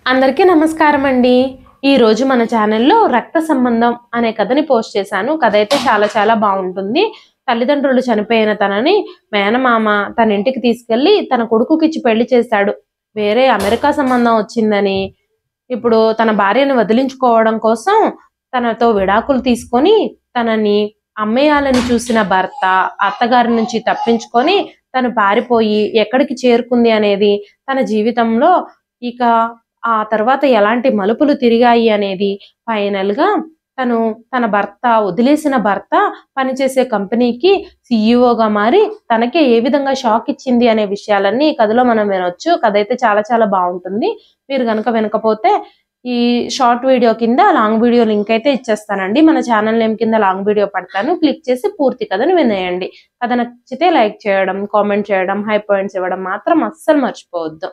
అందరికీ నమస్కారం అండి. ఈ రోజు మన ఛానల్లో రక్త సంబంధం అనే కథని పోస్ట్ చేశాను. కథ అయితే చాలా బాగుంటుంది. తల్లిదండ్రులు చనిపోయిన తనని మేనమామ తన ఇంటికి తీసుకెళ్లి తన కొడుకుకిచ్చి పెళ్లి చేశాడు. వేరే అమెరికా సంబంధం వచ్చిందని ఇప్పుడు తన భార్యను వదిలించుకోవడం కోసం తనతో విడాకులు తీసుకొని తనని అమ్మేయాలని చూసిన భర్త అత్తగారి నుంచి తప్పించుకొని తను పారిపోయి ఎక్కడికి చేరుకుంది అనేది తన జీవితంలో ఇక ఆ తర్వాత ఎలాంటి మలుపులు తిరిగాయి అనేది ఫైనల్ గా తన భర్త వదిలేసిన భర్త పనిచేసే కంపెనీకి సీఈఓగా మారి తనకే ఏ విధంగా షాక్ ఇచ్చింది అనే విషయాలన్నీ ఈ కథలో మనం వినొచ్చు. కథ అయితే చాలా బాగుంటుంది. మీరు గనక వినకపోతే ఈ షార్ట్ వీడియో కింద లాంగ్ వీడియో లింక్ అయితే ఇచ్చేస్తానండి. మన ఛానల్ నేమ్ కింద లాంగ్ వీడియో పడతాను, క్లిక్ చేసి పూర్తి కథను వినేయండి. కథ నచ్చితే లైక్ చేయడం, కామెంట్ చేయడం, హై పాయింట్స్ ఇవ్వడం మాత్రం అస్సలు మర్చిపోవద్దు.